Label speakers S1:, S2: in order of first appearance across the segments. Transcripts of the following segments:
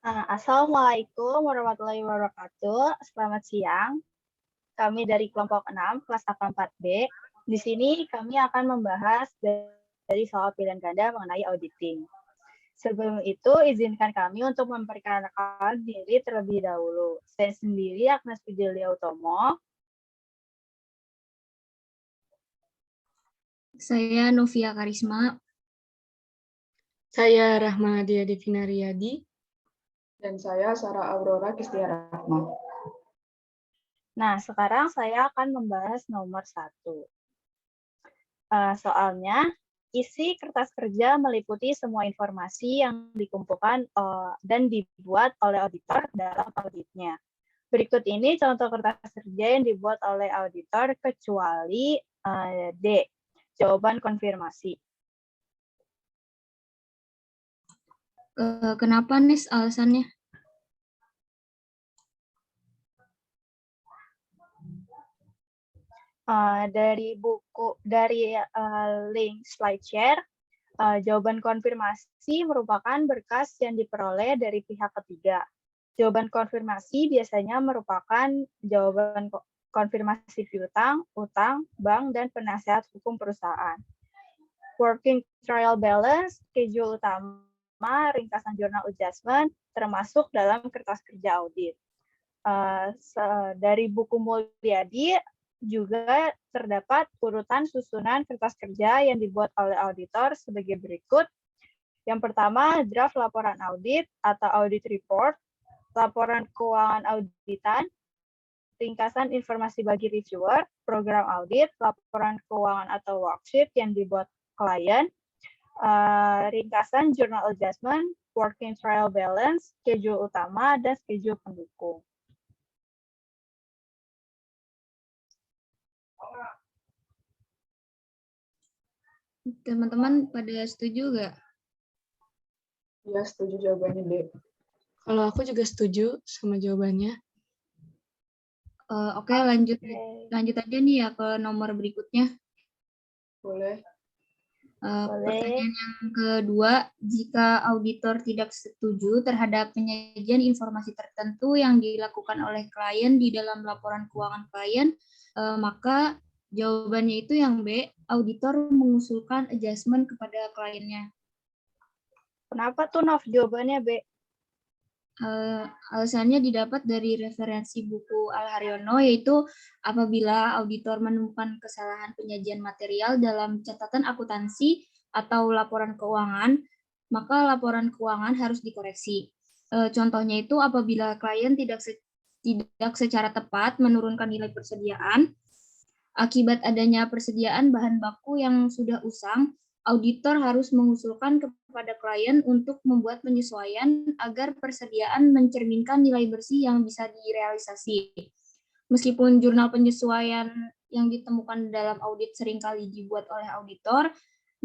S1: Assalamualaikum warahmatullahi wabarakatuh. Selamat siang. Kami dari kelompok 6, kelas AK4B. Di sini kami akan membahas dari soal pilihan ganda mengenai auditing. Sebelum itu, izinkan kami untuk memperkenalkan diri terlebih dahulu. Saya sendiri Agnes Fidelia Utomo.
S2: Saya Novia Karisma.
S3: Saya Rahmadia Devina Riyadi.
S4: Dan saya Sarah Aurora Kistiarahma.
S1: Nah, sekarang saya akan membahas nomor 1. Soalnya, isi kertas kerja meliputi semua informasi yang dikumpulkan dan dibuat oleh auditor dalam auditnya. Berikut ini contoh kertas kerja yang dibuat oleh auditor kecuali D, jawaban konfirmasi.
S2: Kenapa, Nes, alasannya?
S1: Dari link SlideShare, jawaban konfirmasi merupakan berkas yang diperoleh dari pihak ketiga. Jawaban konfirmasi biasanya merupakan jawaban konfirmasi piutang, utang, bank, dan penasehat hukum perusahaan. Working trial balance, schedule utama, ringkasan journal adjustment, termasuk dalam kertas kerja audit. Dari buku Mulyadi, juga terdapat urutan susunan kertas kerja yang dibuat oleh auditor sebagai berikut. Yang pertama, draft laporan audit atau audit report, laporan keuangan auditan, ringkasan informasi bagi reviewer, program audit, laporan keuangan atau worksheet yang dibuat klien, ringkasan journal adjustment, working trial balance, schedule utama, dan schedule pendukung.
S2: Teman-teman pada setuju nggak?
S4: Ya, setuju jawabannya, D.
S3: Kalau aku juga setuju sama jawabannya.
S2: Oke, lanjut aja nih ya ke nomor berikutnya.
S4: Boleh.
S2: Pertanyaan yang kedua, jika auditor tidak setuju terhadap penyajian informasi tertentu yang dilakukan oleh klien di dalam laporan keuangan klien, maka jawabannya itu yang B, auditor mengusulkan adjustment kepada kliennya.
S1: Kenapa tuh, Nov, jawabannya B?
S2: Alasannya didapat dari referensi buku Al-Haryono, yaitu apabila auditor menemukan kesalahan penyajian material dalam catatan akuntansi atau laporan keuangan, maka laporan keuangan harus dikoreksi. Contohnya itu apabila klien tidak secara tepat menurunkan nilai persediaan, akibat adanya persediaan bahan baku yang sudah usang, auditor harus mengusulkan kepada klien untuk membuat penyesuaian agar persediaan mencerminkan nilai bersih yang bisa direalisasi. Meskipun jurnal penyesuaian yang ditemukan dalam audit seringkali dibuat oleh auditor,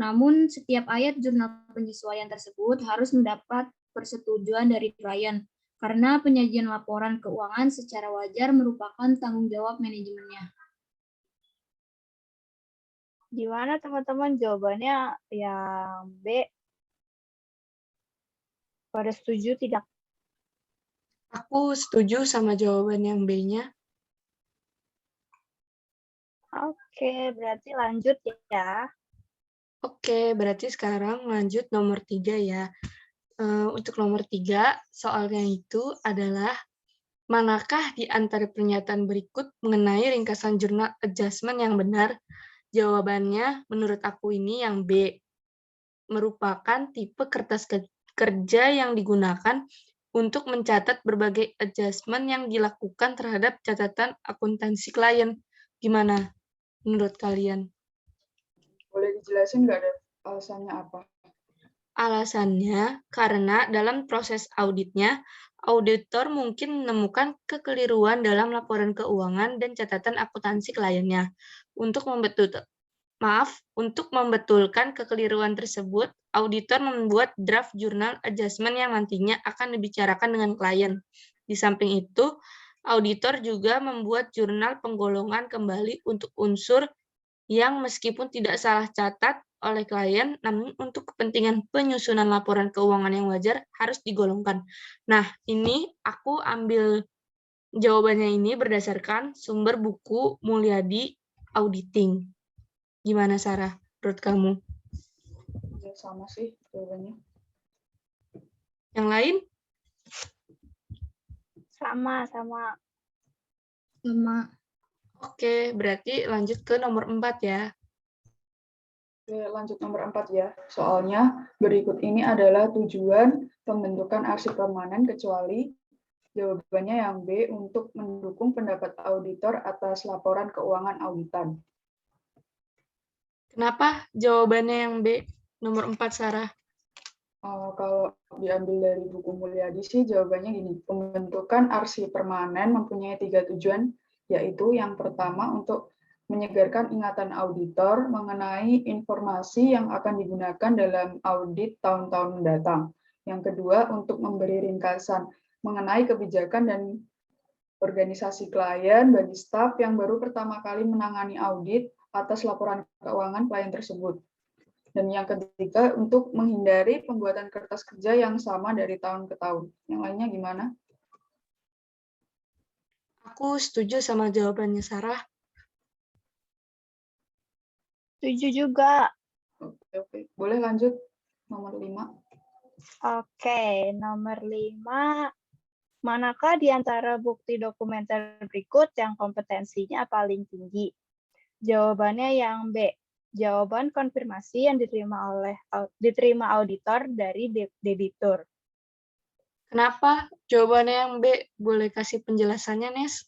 S2: namun setiap ayat jurnal penyesuaian tersebut harus mendapat persetujuan dari klien, karena penyajian laporan keuangan secara wajar merupakan tanggung jawab manajemennya.
S1: Gimana teman-teman jawabannya yang B? Pada setuju tidak?
S3: Aku setuju sama jawaban yang B-nya.
S1: Oke, berarti lanjut ya.
S3: Oke, berarti sekarang lanjut nomor 3 ya. Untuk nomor 3, soalnya itu adalah manakah di antara pernyataan berikut mengenai ringkasan jurnal adjustment yang benar? Jawabannya menurut aku ini yang B. Merupakan tipe kertas kerja yang digunakan untuk mencatat berbagai adjustment yang dilakukan terhadap catatan akuntansi klien. Gimana menurut kalian?
S4: Boleh dijelasin nggak, Dad? Alasannya apa?
S3: Alasannya karena dalam proses auditnya, auditor mungkin menemukan kekeliruan dalam laporan keuangan dan catatan akuntansi kliennya. Untuk membetulkan kekeliruan tersebut, auditor membuat draft journal adjustment yang nantinya akan dibicarakan dengan klien. Di samping itu, auditor juga membuat jurnal penggolongan kembali untuk unsur yang meskipun tidak salah catat oleh klien, namun untuk kepentingan penyusunan laporan keuangan yang wajar harus digolongkan. Nah, ini aku ambil jawabannya ini berdasarkan sumber buku Mulyadi Auditing. Gimana, Sarah, menurut kamu?
S4: Ya, sama sih jawabannya.
S3: Yang lain?
S1: Sama.
S2: Sama.
S3: Oke, berarti lanjut ke nomor 4 ya.
S4: Oke, lanjut nomor 4 ya. Soalnya berikut ini adalah tujuan pembentukan arsip permanen kecuali jawabannya yang B untuk mendukung pendapat auditor atas laporan keuangan auditan.
S3: Kenapa jawabannya yang B, nomor 4, Sarah?
S4: Kalau diambil dari buku Mulyadi sih jawabannya gini, pembentukan arsip permanen mempunyai 3 tujuan, yaitu yang pertama untuk menyegarkan ingatan auditor mengenai informasi yang akan digunakan dalam audit tahun-tahun mendatang. Yang kedua, untuk memberi ringkasan mengenai kebijakan dan organisasi klien bagi staf yang baru pertama kali menangani audit atas laporan keuangan klien tersebut. Dan yang ketiga, untuk menghindari pembuatan kertas kerja yang sama dari tahun ke tahun. Yang lainnya gimana?
S3: Aku setuju sama jawabannya Sarah.
S1: Setuju juga.
S4: Oke. Boleh lanjut nomor 5.
S1: Oke, nomor 5. Manakah di antara bukti dokumenter berikut yang kompetensinya paling tinggi? Jawabannya yang B. Jawaban konfirmasi yang diterima auditor dari debitur.
S3: Kenapa jawabannya yang B? Boleh kasih penjelasannya, Nes?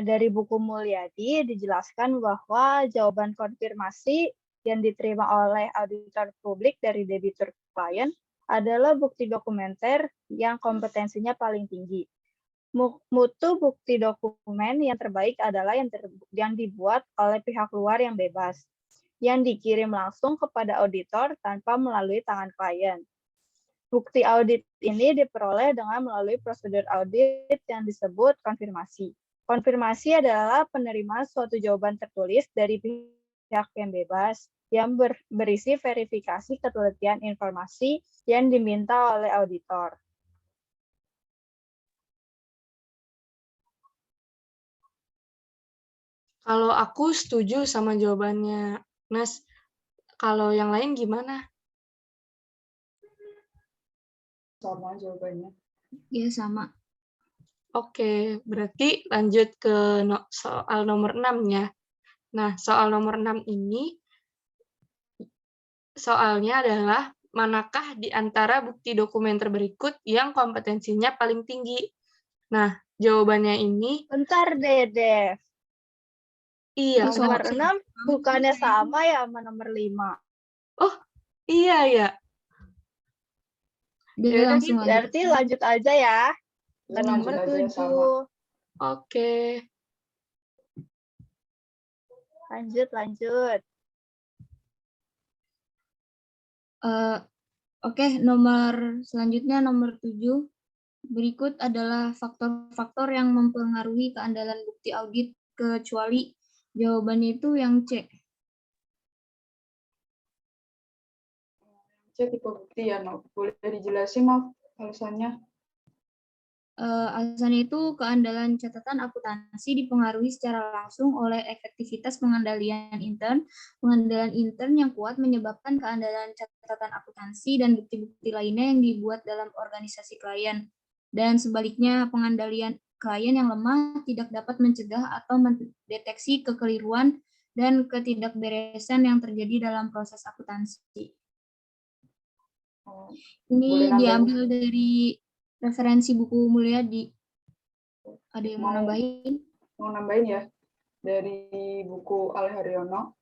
S1: Dari buku Mulyadi dijelaskan bahwa jawaban konfirmasi yang diterima oleh auditor publik dari debitur klien adalah bukti dokumenter yang kompetensinya paling tinggi. Mutu bukti dokumen yang terbaik adalah yang dibuat oleh pihak luar yang bebas, yang dikirim langsung kepada auditor tanpa melalui tangan klien. Bukti audit ini diperoleh dengan melalui prosedur audit yang disebut konfirmasi. Konfirmasi adalah penerimaan suatu jawaban tertulis dari pihak yang bebas yang berisi verifikasi ketelitian informasi yang diminta oleh auditor.
S3: Kalau aku setuju sama jawabannya, Nes. Kalau yang lain gimana?
S4: Sama jawabannya.
S2: Ya, sama.
S3: Oke, berarti lanjut ke soal nomor 6 ya. Nah, soal nomor 6 ini, soalnya adalah manakah di antara bukti dokumenter berikut yang kompetensinya paling tinggi? Nah, jawabannya ini...
S1: Bentar, Dede.
S3: Iya,
S1: Nomor
S3: kenapa?
S1: 6 bukannya sama ya sama nomor 5.
S3: Oh, iya ya.
S2: Jadi langsung
S1: Berarti lanjut aja ya. Ke nomor
S4: Lanjut aja,
S1: 7.
S4: sama.
S3: Oke.
S1: Lanjut.
S2: Oke, nomor selanjutnya nomor 7. Berikut adalah faktor-faktor yang mempengaruhi keandalan bukti audit kecuali jawabannya itu yang C.
S4: C tipe bukti ya, Nov. Boleh dijelasin, Nov, alasannya?
S2: Alasannya itu keandalan catatan akuntansi dipengaruhi secara langsung oleh efektivitas pengendalian intern yang kuat menyebabkan keandalan catatan akuntansi dan bukti-bukti lainnya yang dibuat dalam organisasi klien. Dan sebaliknya, pengendalian klien yang lemah tidak dapat mencegah atau mendeteksi kekeliruan dan ketidakberesan yang terjadi dalam proses akuntansi. Ini diambil dari referensi buku Mulyadi. Ada yang mau nambahin?
S4: Mau nambahin ya. Dari buku Al Haryono,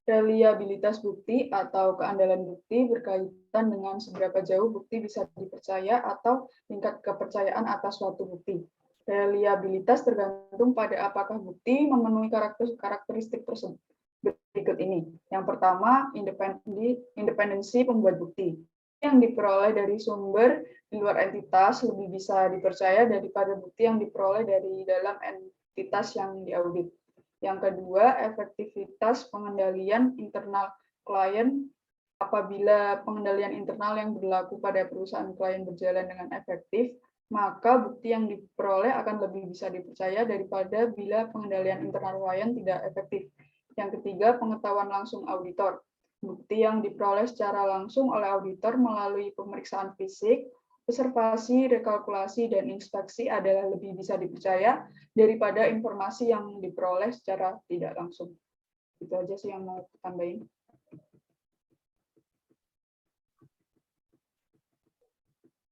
S4: reliabilitas bukti atau keandalan bukti berkaitan dengan seberapa jauh bukti bisa dipercaya atau tingkat kepercayaan atas suatu bukti. Reliabilitas tergantung pada apakah bukti memenuhi karakteristik tersebut berikut ini. Yang pertama, independensi pembuat bukti. Yang diperoleh dari sumber di luar entitas lebih bisa dipercaya daripada bukti yang diperoleh dari dalam entitas yang diaudit. Yang kedua, efektivitas pengendalian internal klien. Apabila pengendalian internal yang berlaku pada perusahaan klien berjalan dengan efektif, maka bukti yang diperoleh akan lebih bisa dipercaya daripada bila pengendalian internal klien tidak efektif. Yang ketiga, pengetahuan langsung auditor. Bukti yang diperoleh secara langsung oleh auditor melalui pemeriksaan fisik, observasi, rekalkulasi, dan inspeksi adalah lebih bisa dipercaya daripada informasi yang diperoleh secara tidak langsung. Itu aja sih yang mau tambahin.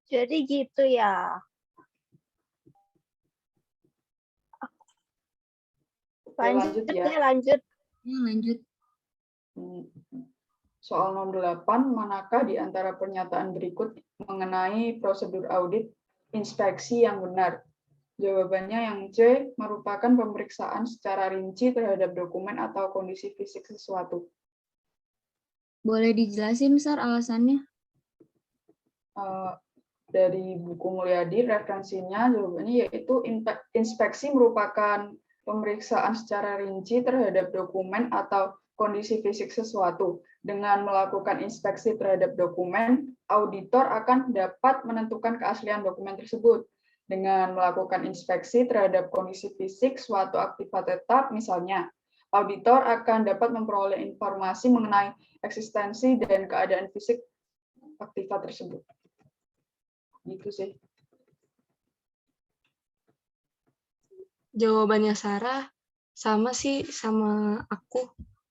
S1: Jadi gitu ya.
S4: Lanjut ya.
S1: Lanjut.
S2: Lanjut.
S4: Soal nomor 8, manakah di antara pernyataan berikut mengenai prosedur audit inspeksi yang benar? Jawabannya yang C, merupakan pemeriksaan secara rinci terhadap dokumen atau kondisi fisik sesuatu.
S2: Boleh dijelasin, Sar, alasannya?
S4: Dari buku Mulyadi, referensinya jawabannya yaitu inspeksi merupakan pemeriksaan secara rinci terhadap dokumen atau kondisi fisik sesuatu. Dengan melakukan inspeksi terhadap dokumen, auditor akan dapat menentukan keaslian dokumen tersebut. Dengan melakukan inspeksi terhadap kondisi fisik suatu aktiva tetap, misalnya, auditor akan dapat memperoleh informasi mengenai eksistensi dan keadaan fisik aktiva tersebut. Gitu sih.
S3: Jawabannya Sarah sama sih sama aku.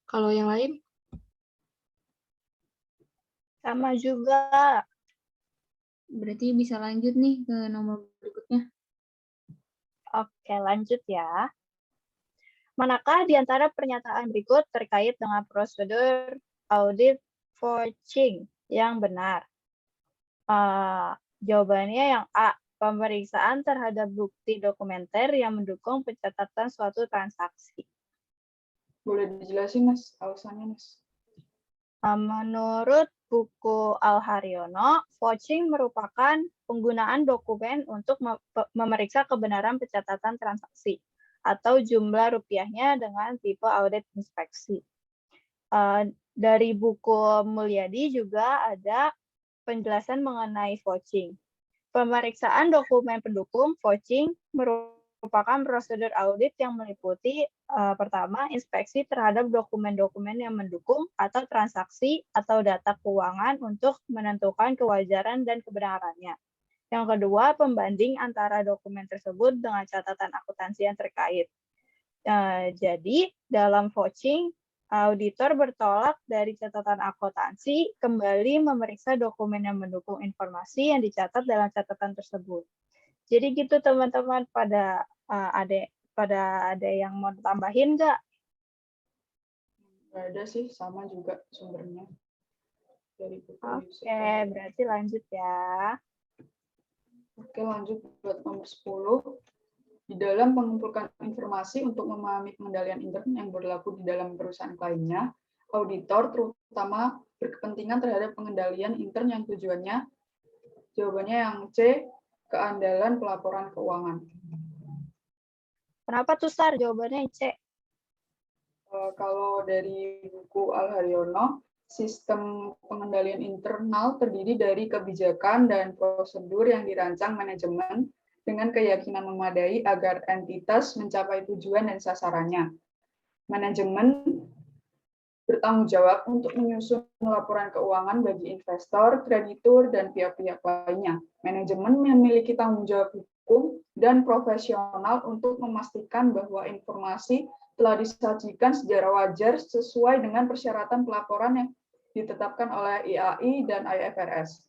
S3: Kalau yang lain?
S1: Sama juga.
S2: Berarti bisa lanjut nih ke nomor berikutnya.
S1: Oke, lanjut ya. Manakah di antara pernyataan berikut terkait dengan prosedur audit vouching yang benar? Jawabannya yang A, pemeriksaan terhadap bukti dokumenter yang mendukung pencatatan suatu transaksi.
S4: Boleh dijelasin, Mas, alasannya, Mas?
S1: Menurut buku Al-Haryono, vouching merupakan penggunaan dokumen untuk memeriksa kebenaran pencatatan transaksi atau jumlah rupiahnya dengan tipe audit inspeksi. Dari buku Mulyadi juga ada penjelasan mengenai vouching. Pemeriksaan dokumen pendukung vouching merupakan prosedur audit yang meliputi pertama, inspeksi terhadap dokumen-dokumen yang mendukung atau transaksi atau data keuangan untuk menentukan kewajaran dan kebenarannya. Yang kedua, pembanding antara dokumen tersebut dengan catatan akuntansi yang terkait. Jadi, dalam vouching, auditor bertolak dari catatan akuntansi kembali memeriksa dokumen yang mendukung informasi yang dicatat dalam catatan tersebut. Jadi gitu teman-teman, pada ada yang mau tambahin nggak?
S4: Nggak ada sih, sama juga sumbernya. Dari buku
S1: Oke, berarti lanjut ya.
S4: Oke, lanjut buat nomor 10. Di dalam mengumpulkan informasi untuk memahami pengendalian intern yang berlaku di dalam perusahaan lainnya, auditor terutama berkepentingan terhadap pengendalian intern yang tujuannya, jawabannya yang C, keandalan pelaporan keuangan.
S1: Kenapa tuh, Sar? Jawabannya C.
S4: Kalau dari buku Al-Haryono, sistem pengendalian internal terdiri dari kebijakan dan prosedur yang dirancang manajemen dengan keyakinan memadai agar entitas mencapai tujuan dan sasarannya. Manajemen bertanggung jawab untuk menyusun laporan keuangan bagi investor, kreditur, dan pihak-pihak lainnya. Manajemen memiliki tanggung jawab hukum dan profesional untuk memastikan bahwa informasi telah disajikan secara wajar sesuai dengan persyaratan pelaporan yang ditetapkan oleh IAI dan IFRS.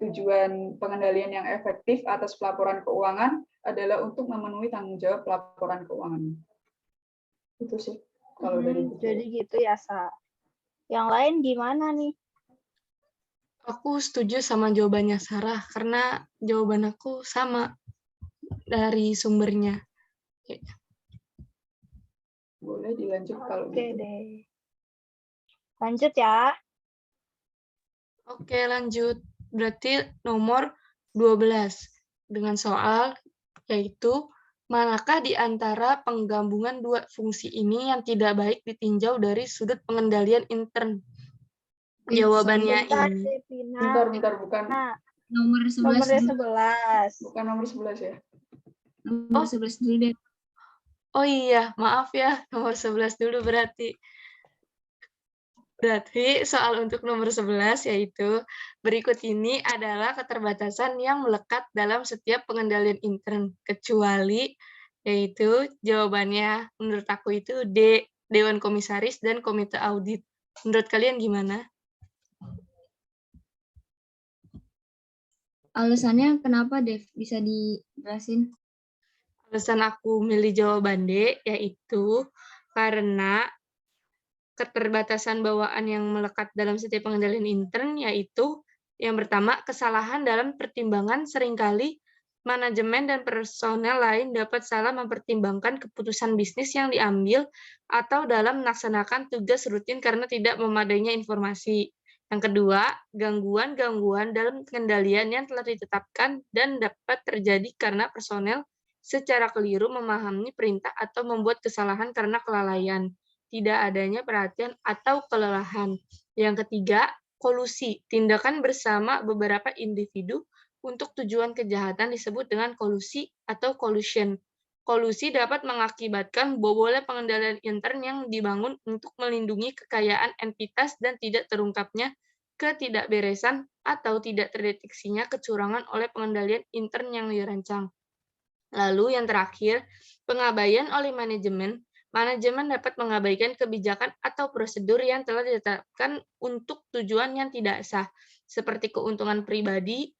S4: Tujuan pengendalian yang efektif atas pelaporan keuangan adalah untuk memenuhi tanggung jawab pelaporan keuangan. Itu sih kalau dari buku.
S1: Jadi gitu ya, Sa. Yang lain gimana nih?
S3: Aku setuju sama jawabannya Sarah, karena jawaban aku sama dari sumbernya.
S4: Boleh dilanjut kalau
S1: Oke
S4: gitu.
S1: deh. Lanjut ya.
S3: Oke, lanjut. Berarti nomor 12 dengan soal yaitu Manakah di antara penggabungan dua fungsi ini yang tidak baik ditinjau dari sudut pengendalian intern? Jawabannya
S1: Bentar,
S3: ini.
S1: Devina.
S4: Bentar, bukan
S1: Nah,
S2: Nomor 11
S1: nomornya
S2: dulu.
S1: 11.
S4: bukan nomor 11 ya.
S2: Nomor 11 dulu deh.
S3: Oh iya, maaf ya, nomor 11 dulu berarti. Berarti soal untuk nomor 11 yaitu, berikut ini adalah keterbatasan yang melekat dalam setiap pengendalian intern, kecuali yaitu jawabannya menurut aku itu D, Dewan Komisaris dan Komite Audit. Menurut kalian gimana?
S2: Alasannya kenapa, Dev? Bisa dijelasin?
S3: Alasan aku milih jawaban D yaitu karena keterbatasan bawaan yang melekat dalam setiap pengendalian intern yaitu yang pertama, kesalahan dalam pertimbangan seringkali manajemen dan personel lain dapat salah mempertimbangkan keputusan bisnis yang diambil atau dalam melaksanakan tugas rutin karena tidak memadainya informasi. Yang kedua, gangguan-gangguan dalam pengendalian yang telah ditetapkan dan dapat terjadi karena personel secara keliru memahami perintah atau membuat kesalahan karena kelalaian, tidak adanya perhatian atau kelelahan. Yang ketiga, kolusi, tindakan bersama beberapa individu untuk tujuan kejahatan disebut dengan kolusi atau collusion. Kolusi dapat mengakibatkan bobolnya pengendalian intern yang dibangun untuk melindungi kekayaan entitas dan tidak terungkapnya ketidakberesan atau tidak terdeteksinya kecurangan oleh pengendalian intern yang dirancang. Lalu yang terakhir, pengabaian oleh manajemen. Manajemen dapat mengabaikan kebijakan atau prosedur yang telah ditetapkan untuk tujuan yang tidak sah, seperti keuntungan pribadi,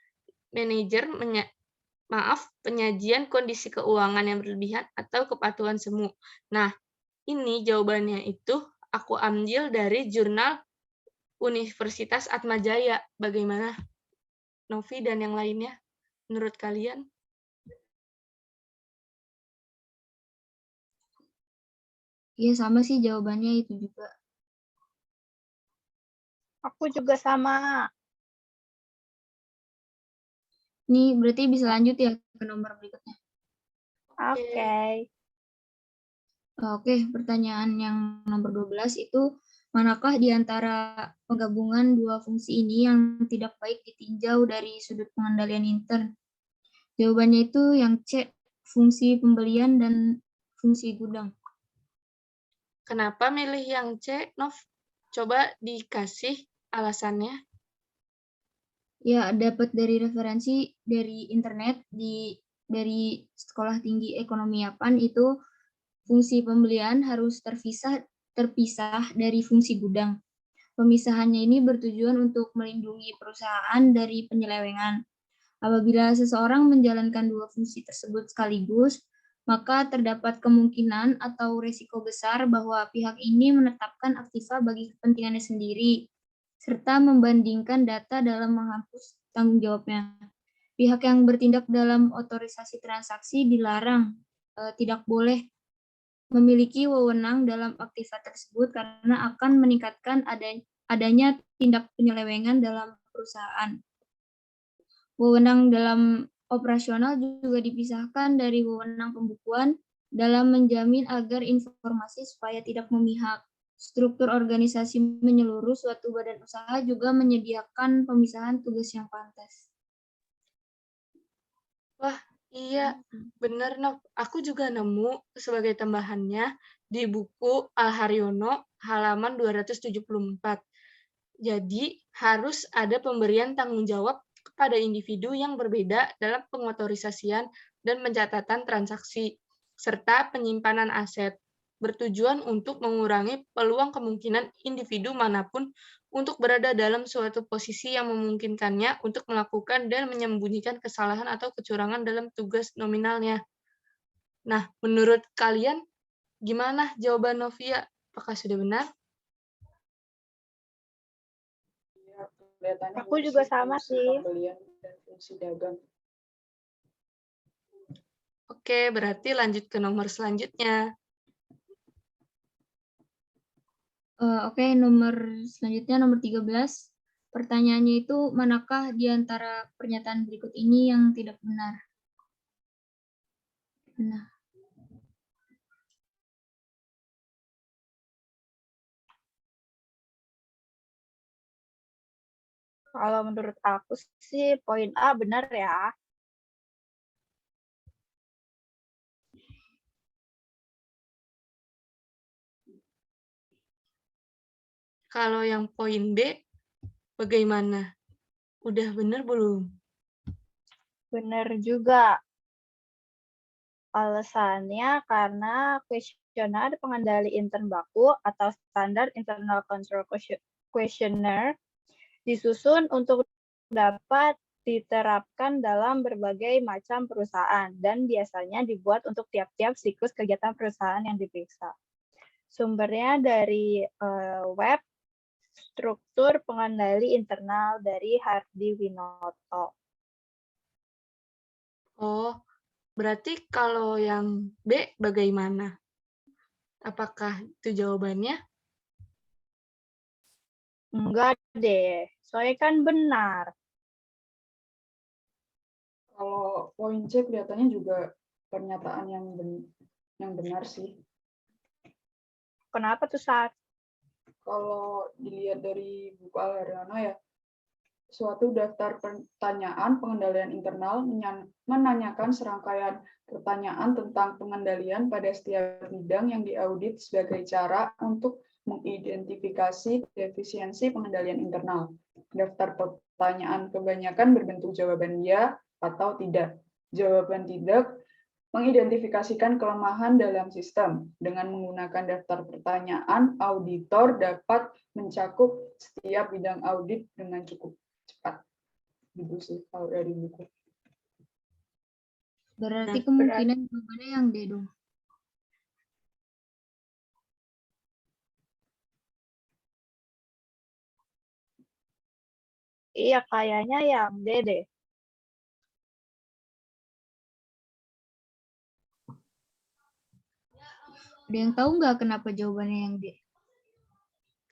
S3: manajer penyajian kondisi keuangan yang berlebihan atau kepatuhan semu. Nah, ini jawabannya itu aku ambil dari jurnal Universitas Atmajaya. Bagaimana, Novi dan yang lainnya? Menurut kalian?
S2: Iya, sama sih jawabannya itu juga.
S1: Aku juga sama.
S2: Ini berarti bisa lanjut ya ke nomor berikutnya.
S1: Oke.
S2: Oke, pertanyaan yang nomor 12 itu, manakah di antara penggabungan dua fungsi ini yang tidak baik ditinjau dari sudut pengendalian intern? Jawabannya itu yang C, fungsi pembelian dan fungsi gudang.
S3: Kenapa milih yang C, Nov? Coba dikasih alasannya.
S2: Ya, dapat dari referensi dari internet dari Sekolah Tinggi Ekonomi Yapan itu fungsi pembelian harus terpisah dari fungsi gudang. Pemisahannya ini bertujuan untuk melindungi perusahaan dari penyelewengan. Apabila seseorang menjalankan dua fungsi tersebut sekaligus, maka terdapat kemungkinan atau resiko besar bahwa pihak ini menetapkan aktiva bagi kepentingannya sendiri, serta membandingkan data dalam menghapus tanggung jawabnya. Pihak yang bertindak dalam otorisasi transaksi dilarang, tidak boleh memiliki wewenang dalam aktiva tersebut karena akan meningkatkan adanya tindak penyelewengan dalam perusahaan. Wewenang dalam operasional juga dipisahkan dari wewenang pembukuan dalam menjamin agar informasi supaya tidak memihak. Struktur organisasi menyeluruh suatu badan usaha juga menyediakan pemisahan tugas yang pantas.
S3: Wah, iya, benar, Nov. Aku juga nemu sebagai tambahannya di buku Al-Haryono halaman 274. Jadi, harus ada pemberian tanggung jawab kepada individu yang berbeda dalam pengotorisasian dan pencatatan transaksi, serta penyimpanan aset, bertujuan untuk mengurangi peluang kemungkinan individu manapun untuk berada dalam suatu posisi yang memungkinkannya untuk melakukan dan menyembunyikan kesalahan atau kecurangan dalam tugas nominalnya. Nah, menurut kalian, gimana jawaban Novia? Apakah sudah benar?
S4: Ya, kelihatannya
S1: Aku juga sama
S4: fungsi
S1: sih.
S4: pembelian dan fungsi dagang.
S3: Oke, berarti lanjut ke nomor selanjutnya.
S2: Oke, nomor selanjutnya nomor 13. Pertanyaannya itu, manakah di antara pernyataan berikut ini yang tidak benar? Nah,
S1: Kalau menurut aku sih poin A benar ya.
S3: Kalau yang poin B, bagaimana? Udah benar belum?
S1: Benar juga. Alasannya karena kuesioner pengendali intern baku atau standar internal control questionnaire disusun untuk dapat diterapkan dalam berbagai macam perusahaan dan biasanya dibuat untuk tiap-tiap siklus kegiatan perusahaan yang diperiksa. Sumbernya dari web struktur pengendali internal dari Hardi Winoto.
S3: Oh, berarti kalau yang B bagaimana? Apakah itu jawabannya?
S1: Enggak deh, soalnya kan benar.
S4: Kalau poin C kelihatannya juga pernyataan yang benar sih.
S1: Kenapa tuh saat?
S4: Kalau dilihat dari buku Al-Haryono ya, suatu daftar pertanyaan pengendalian internal menanyakan serangkaian pertanyaan tentang pengendalian pada setiap bidang yang diaudit sebagai cara untuk mengidentifikasi defisiensi pengendalian internal. Daftar pertanyaan kebanyakan berbentuk jawaban ya atau tidak. Jawaban tidak mengidentifikasikan kelemahan dalam sistem. Dengan menggunakan daftar pertanyaan, auditor dapat mencakup setiap bidang audit dengan cukup cepat. Gitu sih kalau dari buku.
S2: Berarti kemungkinan jawabannya yang D dong.
S1: Iya, kayaknya yang D deh.
S2: Ada yang tahu nggak kenapa jawabannya yang D?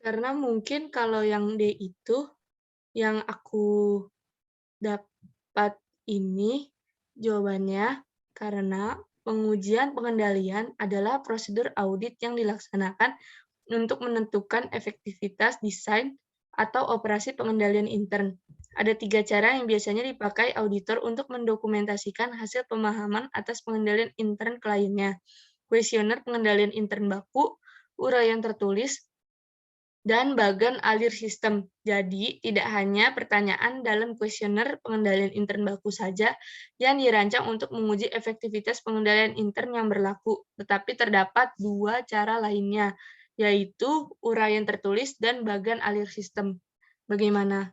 S3: Karena mungkin kalau yang D itu, yang aku dapat ini jawabannya karena pengujian pengendalian adalah prosedur audit yang dilaksanakan untuk menentukan efektivitas desain atau operasi pengendalian intern. Ada 3 cara yang biasanya dipakai auditor untuk mendokumentasikan hasil pemahaman atas pengendalian intern kliennya. Kuesioner pengendalian intern baku, uraian tertulis, dan bagan alir sistem. Jadi, tidak hanya pertanyaan dalam kuesioner pengendalian intern baku saja yang dirancang untuk menguji efektivitas pengendalian intern yang berlaku, tetapi terdapat 2 cara lainnya, yaitu uraian tertulis dan bagan alir sistem. Bagaimana?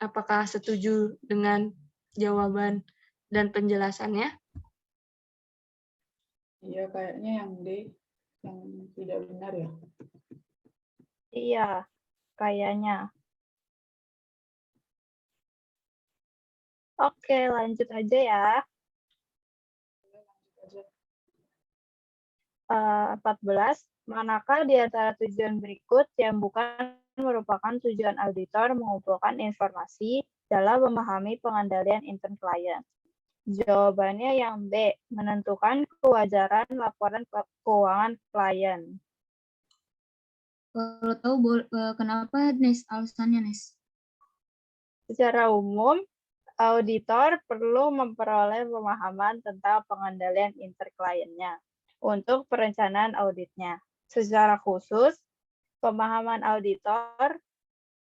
S3: Apakah setuju dengan jawaban dan penjelasannya?
S4: Iya, kayaknya yang D yang tidak benar ya.
S1: Iya, kayaknya. Oke, lanjut aja ya. 14. Manakah di antara tujuan berikut yang bukan merupakan tujuan auditor mengumpulkan informasi dalam memahami pengendalian intern klien? Jawabannya yang B, menentukan kewajaran laporan keuangan klien.
S2: Kalau tahu kenapa Nes? Alasannya Nes?
S1: Secara umum, auditor perlu memperoleh pemahaman tentang pengendalian intern kliennya untuk perencanaan auditnya. Secara khusus, pemahaman auditor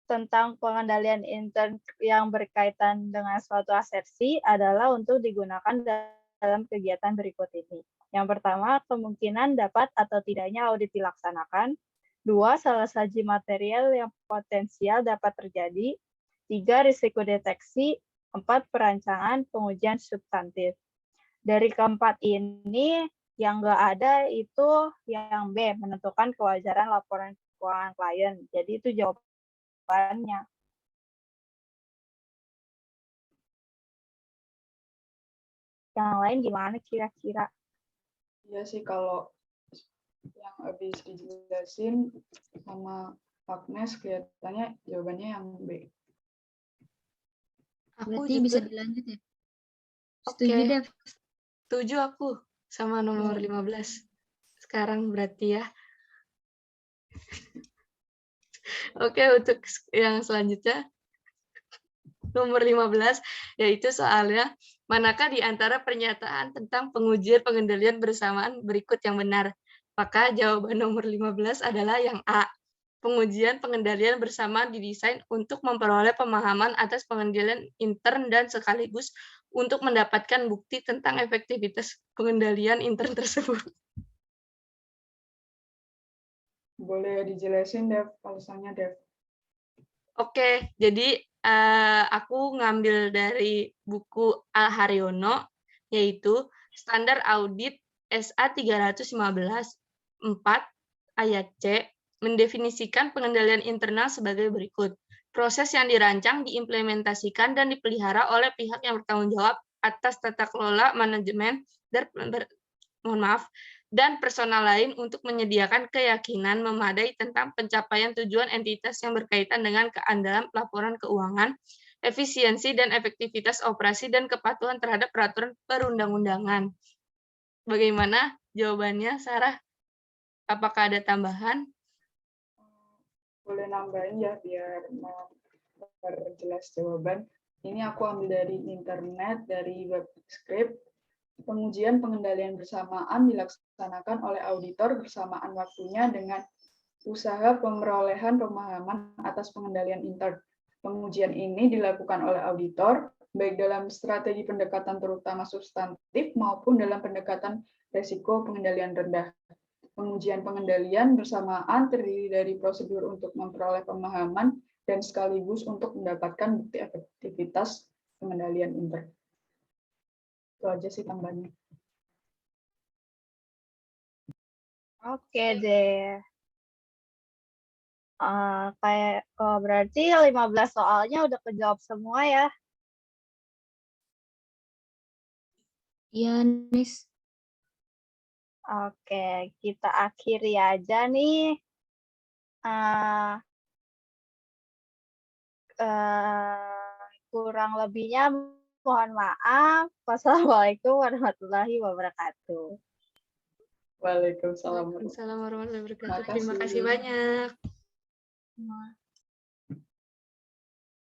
S1: tentang pengendalian intern yang berkaitan dengan suatu asersi adalah untuk digunakan dalam kegiatan berikut ini. Yang pertama, kemungkinan dapat atau tidaknya audit dilaksanakan. 2, salah saji material yang potensial dapat terjadi. 3, risiko deteksi. 4, perancangan pengujian substantif. Dari keempat ini, yang nggak ada itu yang B, menentukan kewajaran laporan keuangan klien. Jadi itu jawabannya. Yang lain gimana kira-kira?
S4: Iya sih, kalau yang habis dijelasin sama Agnes kelihatannya jawabannya yang B.
S2: Berarti bisa dilanjut ya? Setuju
S3: Oke.
S2: deh.
S3: Setuju aku sama nomor 15. Sekarang berarti ya. Oke, untuk yang selanjutnya, nomor 15, yaitu soalnya, manakah di antara pernyataan tentang pengujian pengendalian bersamaan berikut yang benar? Maka jawaban nomor 15 adalah yang A. Pengujian pengendalian bersamaan didesain untuk memperoleh pemahaman atas pengendalian intern dan sekaligus untuk mendapatkan bukti tentang efektivitas pengendalian intern tersebut.
S4: Boleh dijelasin, Dev, alasannya, Dev?
S3: Oke, jadi aku ngambil dari buku Al Haryono, yaitu Standar Audit SA 315 4 ayat C, mendefinisikan pengendalian internal sebagai berikut. Proses yang dirancang, diimplementasikan, dan dipelihara oleh pihak yang bertanggung jawab atas tata kelola manajemen dan personal lain untuk menyediakan keyakinan memadai tentang pencapaian tujuan entitas yang berkaitan dengan keandalan laporan keuangan, efisiensi dan efektivitas operasi, dan kepatuhan terhadap peraturan perundang-undangan. Bagaimana jawabannya, Sarah? Apakah ada tambahan?
S4: Boleh nambahin ya, biar memperjelas jawaban. Ini aku ambil dari internet, dari web script. Pengujian pengendalian bersamaan dilaksanakan oleh auditor bersamaan waktunya dengan usaha pemerolehan pemahaman atas pengendalian intern. Pengujian ini dilakukan oleh auditor, baik dalam strategi pendekatan terutama substantif maupun dalam pendekatan resiko pengendalian rendah. Pengujian pengendalian bersamaan terdiri dari prosedur untuk memperoleh pemahaman dan sekaligus untuk mendapatkan bukti efektivitas pengendalian intern. Itu aja sih tambahannya.
S1: Oke deh. Berarti 15 soalnya udah kejawab semua ya.
S2: Iya, Nis.
S1: Oke, kita akhiri aja nih. Kurang lebihnya mohon maaf. Wassalamualaikum warahmatullahi wabarakatuh.
S4: Waalaikumsalam.
S3: Waalaikumsalam warahmatullahi wabarakatuh.
S4: Terima
S3: Terima kasih
S4: kasih.
S3: banyak.